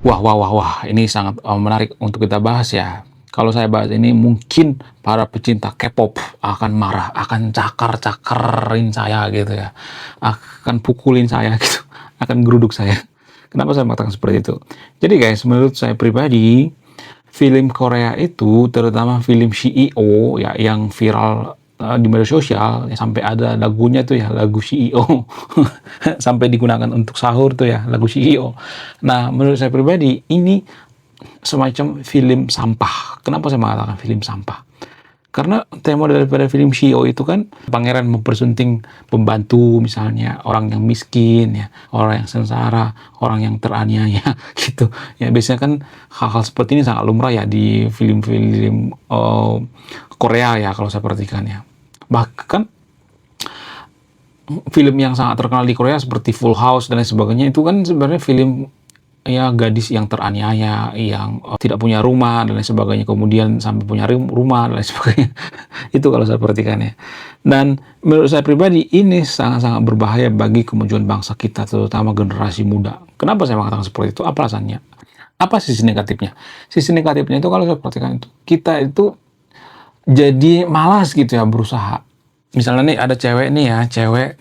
Wah wah wah wah, ini sangat, menarik untuk kita bahas ya. Kalau saya bahas ini mungkin para pecinta K-pop akan marah, akan cakar-cakarin saya gitu ya, akan pukulin saya gitu, akan geruduk saya. Kenapa saya mengatakan seperti itu? Jadi guys, menurut saya pribadi, film Korea itu, terutama film CEO ya, yang viral, di media sosial, ya sampai ada lagunya tuh ya, lagu CEO. Sampai digunakan untuk sahur tuh ya, lagu CEO. Nah, menurut saya pribadi, ini semacam film sampah. Kenapa saya mengatakan film sampah? Karena tema daripada film CEO itu kan pangeran mempersunting pembantu misalnya, orang yang miskin ya, orang yang sengsara, orang yang teraniaya gitu. Ya biasanya kan hal-hal seperti ini sangat lumrah ya di film-film Korea ya kalau saya perhatikan ya. Bahkan film yang sangat terkenal di Korea seperti Full House dan lain sebagainya itu kan sebenarnya film ya gadis yang teraniaya, yang tidak punya rumah dan lain sebagainya, kemudian sampai punya rumah dan lain sebagainya. Itu kalau saya perhatikan ya. Dan menurut saya pribadi ini sangat-sangat berbahaya bagi kemajuan bangsa kita, terutama generasi muda. Kenapa saya mengatakan seperti itu? Apa alasannya? Apa sisi negatifnya? Sisi negatifnya itu kalau saya perhatikan itu, kita itu jadi malas gitu ya berusaha. Misalnya nih ada cewek nih ya, cewek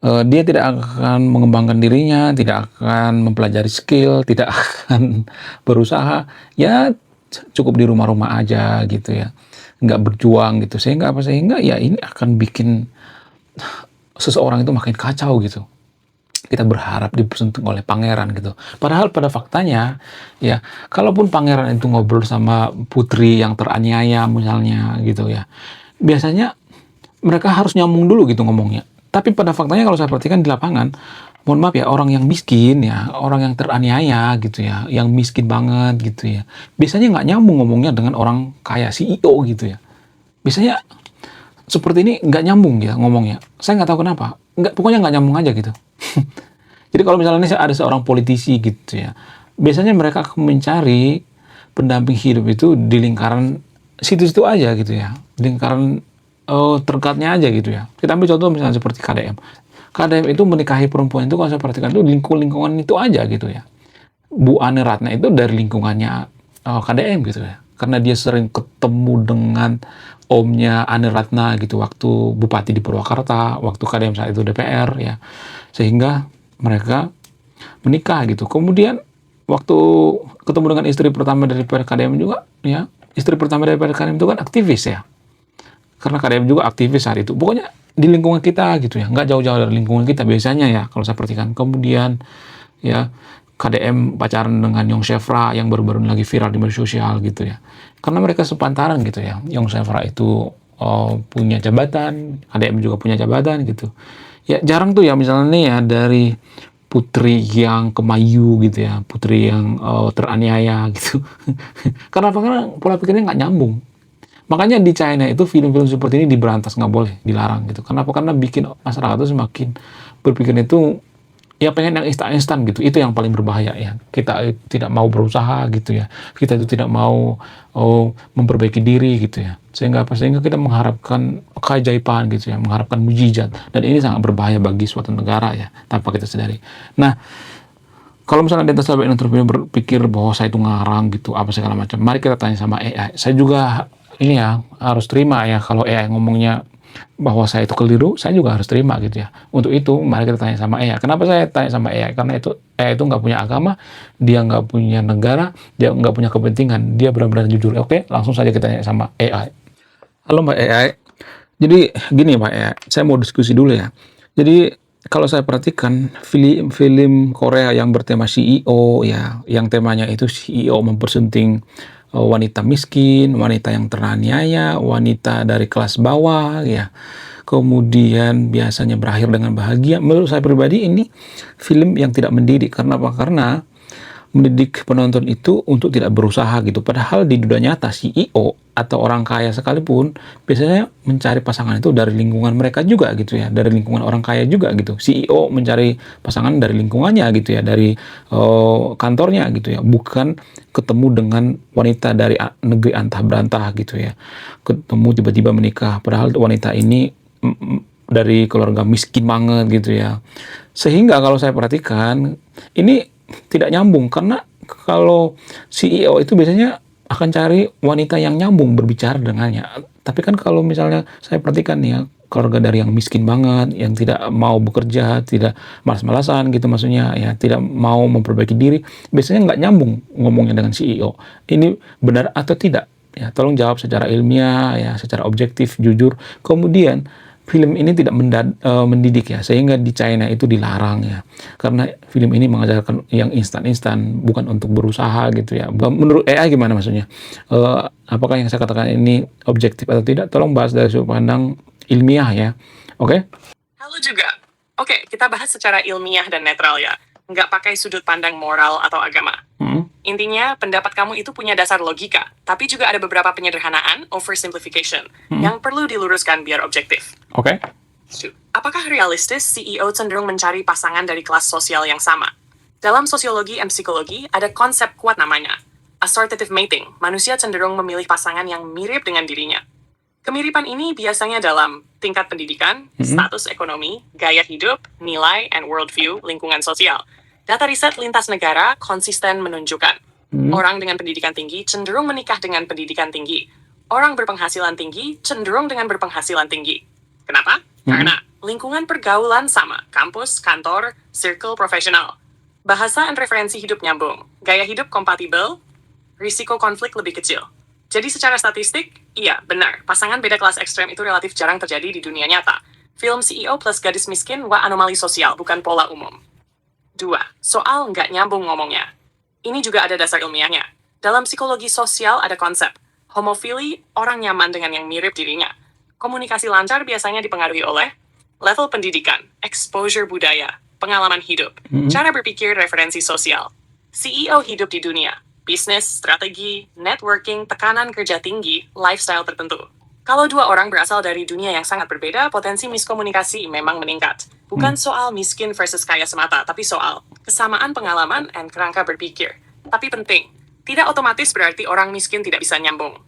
dia tidak akan mengembangkan dirinya, tidak akan mempelajari skill, tidak akan berusaha, ya cukup di rumah-rumah aja gitu ya, nggak berjuang gitu. Sehingga apa? Sehingga ya ini akan bikin seseorang itu makin kacau gitu. Kita berharap dipersunting oleh pangeran gitu. Padahal pada faktanya, ya, kalaupun pangeran itu ngobrol sama putri yang teraniaya misalnya gitu ya, biasanya mereka harus nyambung dulu gitu ngomongnya. Tapi pada faktanya kalau saya perhatikan di lapangan, mohon maaf ya, orang yang miskin ya, orang yang teraniaya gitu ya, yang miskin banget gitu ya, biasanya nggak nyambung ngomongnya dengan orang kaya CEO gitu ya. Biasanya seperti ini nggak nyambung ya ngomongnya. Saya nggak tahu kenapa. Nggak, pokoknya nggak nyambung aja gitu. Jadi kalau misalnya ini ada seorang politisi gitu ya, biasanya mereka akan mencari pendamping hidup itu di lingkaran situ-situ aja gitu ya, lingkaran terdekatnya aja gitu ya. Kita ambil contoh misalnya seperti KDM. KDM itu menikahi perempuan itu kalau saya perhatikan itu lingkungan itu aja gitu ya. Bu Ane Ratna itu dari lingkungannya KDM gitu ya. Karena dia sering ketemu dengan omnya Ane Ratna gitu waktu bupati di Purwakarta, waktu KDM saat itu DPR ya. Sehingga mereka menikah gitu. Kemudian waktu ketemu dengan istri pertama dari KDM juga ya, istri pertama dari KDM itu kan aktivis ya, karena KDM juga aktivis saat itu. Pokoknya di lingkungan kita gitu ya, nggak jauh-jauh dari lingkungan kita biasanya ya kalau saya perhatikan. Kemudian ya KDM pacaran dengan Yong Shefra yang baru-baru lagi viral di media sosial gitu ya, karena mereka sepantaran gitu ya. Yong Shefra itu punya jabatan, KDM juga punya jabatan gitu ya. Jarang tuh ya misalnya nih ya dari putri yang kemayu gitu ya, putri yang teraniaya gitu. Karena apa? Karena pola pikirnya nggak nyambung. Makanya di China itu film-film seperti ini diberantas, nggak boleh, dilarang gitu. Kenapa? Karena bikin masyarakat itu semakin berpikir itu ya pengen yang instan-instan gitu. Itu yang paling berbahaya ya. Kita tidak mau berusaha gitu ya. Kita itu tidak mau memperbaiki diri gitu ya. Sehingga apa? Sehingga kita mengharapkan keajaiban gitu ya, mengharapkan mujizat. Dan ini sangat berbahaya bagi suatu negara ya, tanpa kita sadari. Nah, kalau misalnya di atas level entrepreneur berpikir bahwa saya itu ngarang gitu, apa segala macam, mari kita tanya sama AI. Saya juga ini ya harus terima ya kalau AI ngomongnya bahwa saya itu keliru, saya juga harus terima gitu ya. Untuk itu mari kita tanya sama AI. Kenapa saya tanya sama AI? Karena itu AI itu nggak punya agama, dia nggak punya negara, dia nggak punya kepentingan, dia benar-benar jujur. Oke, langsung saja kita tanya sama AI. Halo Mbak AI. Jadi gini Mbak AI, saya mau diskusi dulu ya. Jadi kalau saya perhatikan film-film Korea yang bertema CEO ya, yang temanya itu CEO mempersunting wanita miskin, wanita yang teraniaya, wanita dari kelas bawah ya. Kemudian biasanya berakhir dengan bahagia. Menurut saya pribadi ini film yang tidak mendidik. Karena apa? Karena mendidik penonton itu untuk tidak berusaha gitu. Padahal di dunia nyata CEO atau orang kaya sekalipun biasanya mencari pasangan itu dari lingkungan mereka juga gitu ya, dari lingkungan orang kaya juga gitu. CEO mencari pasangan dari lingkungannya gitu ya, dari kantornya gitu ya, bukan ketemu dengan wanita dari negeri antah berantah gitu ya. Ketemu tiba-tiba menikah, padahal wanita ini dari keluarga miskin banget gitu ya. Sehingga kalau saya perhatikan ini tidak nyambung karena kalau CEO itu biasanya akan cari wanita yang nyambung berbicara dengannya. Tapi kan kalau misalnya saya perhatikan nih ya, keluarga dari yang miskin banget, yang tidak mau bekerja, tidak malas-malasan gitu maksudnya, ya tidak mau memperbaiki diri, biasanya nggak nyambung ngomongnya dengan CEO. Ini benar atau tidak? Ya, tolong jawab secara ilmiah, ya, secara objektif, jujur. Kemudian film ini tidak mendidik ya, sehingga di China itu dilarang ya. Karena film ini mengajarkan yang instan-instan, bukan untuk berusaha gitu ya. Menurut AI gimana maksudnya? Apakah yang saya katakan ini objektif atau tidak? Tolong bahas dari sudut pandang ilmiah ya. Oke? Halo juga. Oke, kita bahas secara ilmiah dan netral ya. Nggak pakai sudut pandang moral atau agama. Intinya, pendapat kamu itu punya dasar logika, tapi juga ada beberapa penyederhanaan, oversimplification, yang perlu diluruskan biar objektif. Oke. Apakah realistis CEO cenderung mencari pasangan dari kelas sosial yang sama? Dalam sosiologi dan psikologi, ada konsep kuat namanya, assortative mating. Manusia cenderung memilih pasangan yang mirip dengan dirinya. Kemiripan ini biasanya dalam tingkat pendidikan, status ekonomi, gaya hidup, nilai, and worldview, lingkungan sosial. Data riset lintas negara konsisten menunjukkan orang dengan pendidikan tinggi cenderung menikah dengan pendidikan tinggi. Orang berpenghasilan tinggi cenderung dengan berpenghasilan tinggi. Kenapa? Karena lingkungan pergaulan sama, kampus, kantor, circle profesional. Bahasa dan referensi hidup nyambung, gaya hidup kompatibel, risiko konflik lebih kecil. Jadi secara statistik, iya benar, pasangan beda kelas ekstrem itu relatif jarang terjadi di dunia nyata. Film CEO plus gadis miskin wah anomali sosial, bukan pola umum. 2. Soal nggak nyambung ngomongnya. Ini juga ada dasar ilmiahnya. Dalam psikologi sosial ada konsep, homofili, orang nyaman dengan yang mirip dirinya. Komunikasi lancar biasanya dipengaruhi oleh level pendidikan, exposure budaya, pengalaman hidup, cara berpikir referensi sosial. CEO hidup di dunia, bisnis, strategi, networking, tekanan kerja tinggi, lifestyle tertentu. Kalau dua orang berasal dari dunia yang sangat berbeda, potensi miskomunikasi memang meningkat. Bukan soal miskin versus kaya semata, tapi soal kesamaan pengalaman dan kerangka berpikir. Tapi penting, tidak otomatis berarti orang miskin tidak bisa nyambung.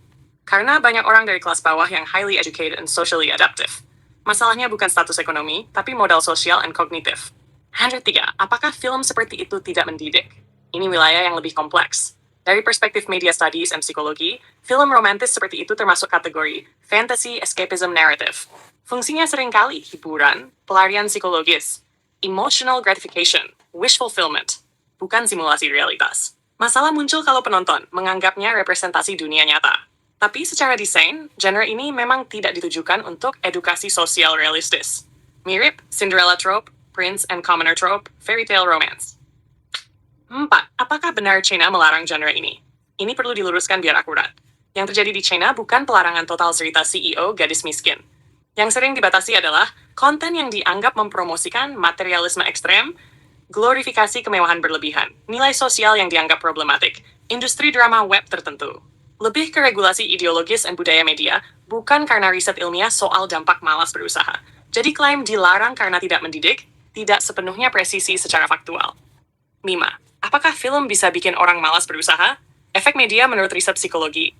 Karena banyak orang dari kelas bawah yang highly educated and socially adaptive. Masalahnya bukan status ekonomi, tapi modal sosial dan kognitif. 3. Apakah film seperti itu tidak mendidik? Ini wilayah yang lebih kompleks. Dari perspektif media studies dan psikologi, film romantis seperti itu termasuk kategori fantasy escapism narrative. Fungsinya seringkali hiburan, pelarian psikologis, emotional gratification, wish fulfillment, bukan simulasi realitas. Masalah muncul kalau penonton menganggapnya representasi dunia nyata. Tapi secara desain, genre ini memang tidak ditujukan untuk edukasi sosial realistis. Mirip Cinderella trope, Prince and Commoner trope, fairy tale romance. 4. Apakah benar China melarang genre ini? Ini perlu diluruskan biar akurat. Yang terjadi di China bukan pelarangan total cerita CEO gadis miskin. Yang sering dibatasi adalah konten yang dianggap mempromosikan materialisme ekstrem, glorifikasi kemewahan berlebihan, nilai sosial yang dianggap problematik, industri drama web tertentu. Lebih ke regulasi ideologis dan budaya media, bukan karena riset ilmiah soal dampak malas berusaha. Jadi klaim dilarang karena tidak mendidik, tidak sepenuhnya presisi secara faktual. 5. Apakah film bisa bikin orang malas berusaha? Efek media menurut riset psikologi.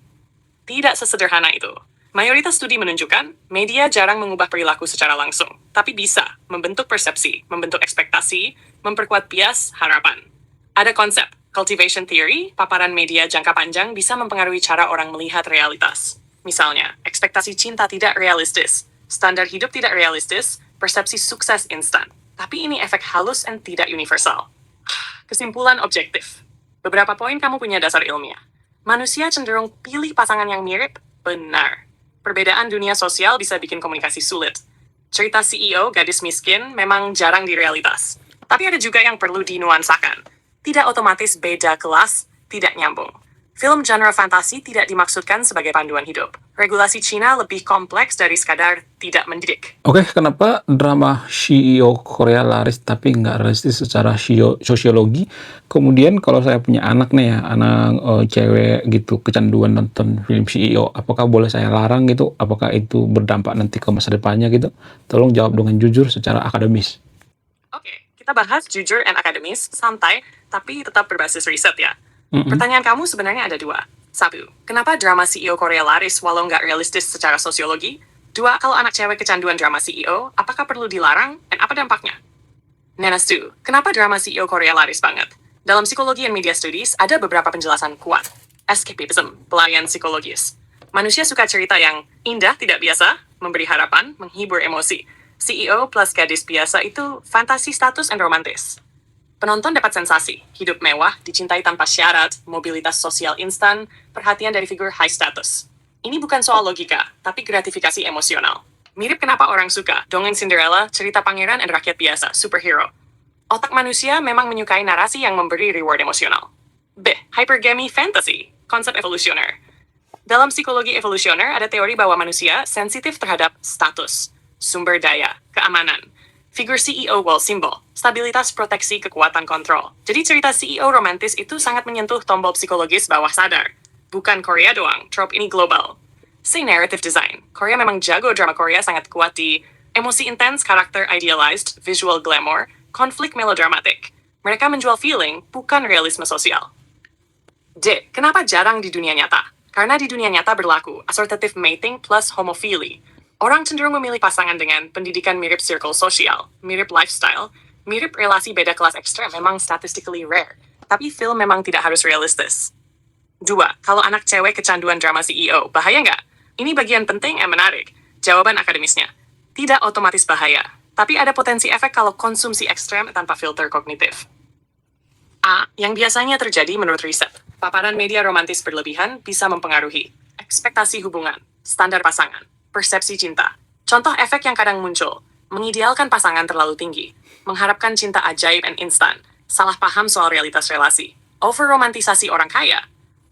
Tidak sesederhana itu. Mayoritas studi menunjukkan, media jarang mengubah perilaku secara langsung, tapi bisa membentuk persepsi, membentuk ekspektasi, memperkuat bias, harapan. Ada konsep, cultivation theory, paparan media jangka panjang bisa mempengaruhi cara orang melihat realitas. Misalnya, ekspektasi cinta tidak realistis, standar hidup tidak realistis, persepsi sukses instan. Tapi ini efek halus dan tidak universal. Kesimpulan objektif. Beberapa poin kamu punya dasar ilmiah. Manusia cenderung pilih pasangan yang mirip, benar. Perbedaan dunia sosial bisa bikin komunikasi sulit. Cerita CEO gadis miskin memang jarang di realitas. Tapi ada juga yang perlu dinuansakan. Tidak otomatis beda kelas, tidak nyambung. Film genre fantasi tidak dimaksudkan sebagai panduan hidup. Regulasi Cina lebih kompleks dari sekadar tidak mendidik. Oke, kenapa drama CEO Korea laris tapi nggak realistis secara sosiologi? Kemudian kalau saya punya anak nih ya, anak cewek gitu, kecanduan nonton film CEO, apakah boleh saya larang gitu? Apakah itu berdampak nanti ke masa depannya gitu? Tolong jawab dengan jujur secara akademis. Oke, kita bahas jujur dan akademis, santai, tapi tetap berbasis riset ya. Pertanyaan kamu sebenarnya ada 2. 1. Kenapa drama CEO Korea laris walau nggak realistis secara sosiologi? 2. Kalau anak cewek kecanduan drama CEO, apakah perlu dilarang dan apa dampaknya? Nenas 2. Kenapa drama CEO Korea laris banget? Dalam psikologi and media studies, ada beberapa penjelasan kuat. Escapism, pelarian psikologis. Manusia suka cerita yang indah, tidak biasa, memberi harapan, menghibur emosi. CEO plus gadis biasa itu fantasi status and romantis. Penonton dapat sensasi, hidup mewah, dicintai tanpa syarat, mobilitas sosial instan, perhatian dari figur high status. Ini bukan soal logika, tapi gratifikasi emosional. Mirip kenapa orang suka dongeng Cinderella, cerita pangeran, dan rakyat biasa, superhero. Otak manusia memang menyukai narasi yang memberi reward emosional. B. Hypergamy fantasy, konsep evolusioner. Dalam psikologi evolusioner, ada teori bahwa manusia sensitif terhadap status, sumber daya, keamanan. Figur CEO wall symbol, stabilitas, proteksi, kekuatan, kontrol. Jadi cerita CEO romantis itu sangat menyentuh tombol psikologis bawah sadar. Bukan Korea doang, trope ini global. Say narrative design. Korea memang jago, drama Korea sangat kuat di emosi intens, karakter idealized, visual glamour, konflik melodramatik. Mereka menjual feeling, bukan realisme sosial. D. Kenapa jarang di dunia nyata? Karena di dunia nyata berlaku assortative mating plus homofili. Orang cenderung memilih pasangan dengan pendidikan mirip circle sosial, mirip lifestyle, mirip relasi beda kelas ekstrem memang statistically rare. Tapi film memang tidak harus realistis. 2. Kalau anak cewek kecanduan drama CEO, bahaya nggak? Ini bagian penting yang menarik. Jawaban akademisnya. Tidak otomatis bahaya, tapi ada potensi efek kalau konsumsi ekstrem tanpa filter kognitif. A. Yang biasanya terjadi menurut riset. Paparan media romantis berlebihan bisa mempengaruhi ekspektasi hubungan, standar pasangan, persepsi cinta. Contoh efek yang kadang muncul, mengidealkan pasangan terlalu tinggi, mengharapkan cinta ajaib and instan, salah paham soal realitas relasi, over-romantisasi orang kaya,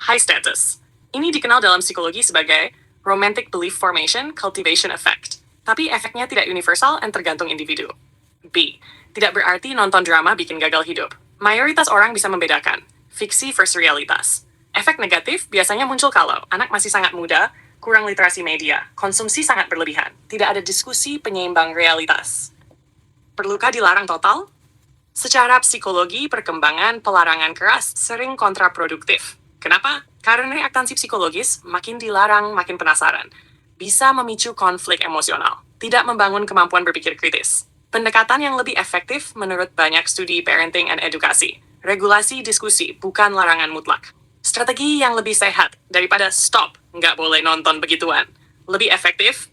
high status. Ini dikenal dalam psikologi sebagai romantic belief formation cultivation effect. Tapi efeknya tidak universal dan tergantung individu. B. Tidak berarti nonton drama bikin gagal hidup. Mayoritas orang bisa membedakan fiksi versus realitas. Efek negatif biasanya muncul kalau anak masih sangat muda, kurang literasi media, konsumsi sangat berlebihan, tidak ada diskusi penyeimbang realitas. Perlukah dilarang total? Secara psikologi, perkembangan pelarangan keras sering kontraproduktif. Kenapa? Karena reaktansi psikologis makin dilarang, makin penasaran. Bisa memicu konflik emosional, tidak membangun kemampuan berpikir kritis. Pendekatan yang lebih efektif menurut banyak studi parenting and edukasi. Regulasi diskusi, bukan larangan mutlak. Strategi yang lebih sehat daripada stop, nggak boleh nonton begituan. Lebih efektif,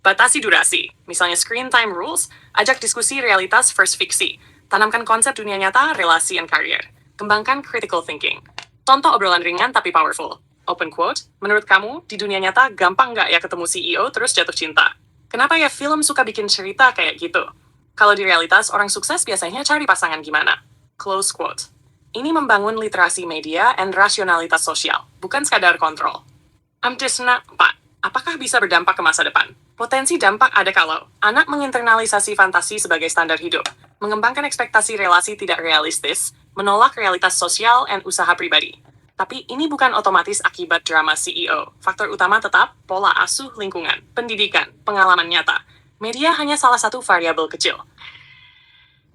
batasi durasi. Misalnya screen time rules, ajak diskusi realitas versus fiksi. Tanamkan konsep dunia nyata, relasi, dan karir. Kembangkan critical thinking. Contoh obrolan ringan tapi powerful. Open quote, menurut kamu, di dunia nyata gampang nggak ya ketemu CEO terus jatuh cinta? Kenapa ya film suka bikin cerita kayak gitu? Kalau di realitas, orang sukses biasanya cari pasangan gimana? Close quote. Ini membangun literasi media dan rasionalitas sosial, bukan sekadar kontrol. Amdesna 4. Apakah bisa berdampak ke masa depan? Potensi dampak ada kalau anak menginternalisasi fantasi sebagai standar hidup, mengembangkan ekspektasi relasi tidak realistis, menolak realitas sosial dan usaha pribadi. Tapi ini bukan otomatis akibat drama CEO. Faktor utama tetap pola asuh lingkungan, pendidikan, pengalaman nyata. Media hanya salah satu variabel kecil.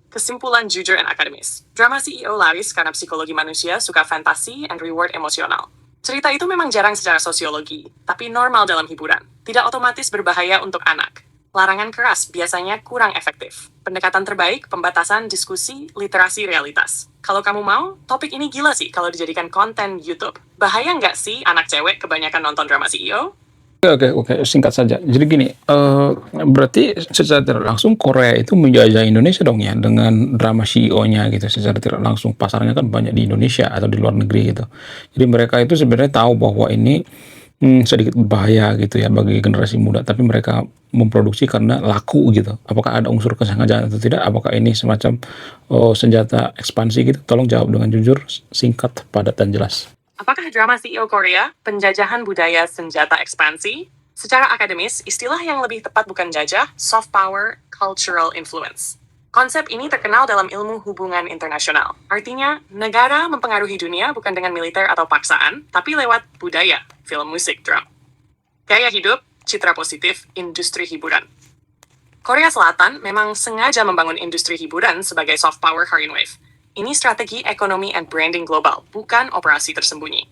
Kesimpulan jujur dan akademis. Drama CEO laris karena psikologi manusia suka fantasi and reward emosional. Cerita itu memang jarang secara sosiologi, tapi normal dalam hiburan. Tidak otomatis berbahaya untuk anak. Larangan keras biasanya kurang efektif. Pendekatan terbaik, pembatasan, diskusi, literasi realitas. Kalau kamu mau, topik ini gila sih kalau dijadikan konten YouTube. Bahaya nggak sih anak cewek kebanyakan nonton drama CEO? Oke, singkat saja. Jadi gini, berarti secara tidak langsung Korea itu menjajah Indonesia dong ya dengan drama CEO-nya gitu. Secara tidak langsung pasarnya kan banyak di Indonesia atau di luar negeri gitu. Jadi mereka itu sebenarnya tahu bahwa ini sedikit berbahaya gitu ya bagi generasi muda, tapi mereka memproduksi karena laku gitu. Apakah ada unsur kesengajaan atau tidak? Apakah ini semacam senjata ekspansi gitu? Tolong jawab dengan jujur, singkat, padat, dan jelas. Apakah drama CEO Korea penjajahan budaya senjata ekspansi? Secara akademis, istilah yang lebih tepat bukan jajah, soft power, cultural influence. Konsep ini terkenal dalam ilmu hubungan internasional. Artinya, negara mempengaruhi dunia bukan dengan militer atau paksaan, tapi lewat budaya, film, musik, drum. Gaya hidup, citra positif, industri hiburan. Korea Selatan memang sengaja membangun industri hiburan sebagai soft power Korean wave. Ini strategi ekonomi and branding global, bukan operasi tersembunyi.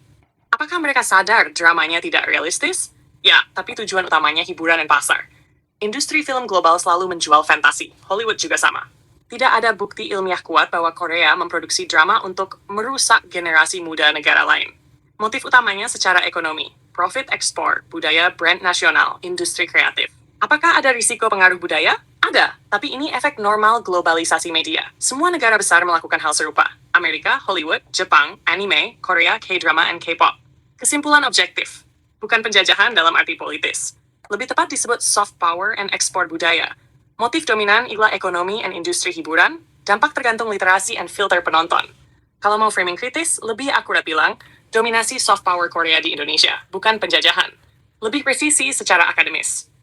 Apakah mereka sadar dramanya tidak realistis? Ya, tapi tujuan utamanya hiburan dan pasar. Industri film global selalu menjual fantasi. Hollywood juga sama. Tidak ada bukti ilmiah kuat bahwa Korea memproduksi drama untuk merusak generasi muda negara lain. Motif utamanya secara ekonomi, profit ekspor, budaya, brand nasional, industri kreatif. Apakah ada risiko pengaruh budaya? Ada, tapi ini efek normal globalisasi media. Semua negara besar melakukan hal serupa. Amerika, Hollywood, Jepang, anime, Korea, K-drama, and K-pop. Kesimpulan objektif, bukan penjajahan dalam arti politis. Lebih tepat disebut soft power and ekspor budaya. Motif dominan ialah ekonomi and industri hiburan, dampak tergantung literasi and filter penonton. Kalau mau framing kritis, lebih akurat bilang, dominasi soft power Korea di Indonesia, bukan penjajahan. Lebih presisi secara akademis.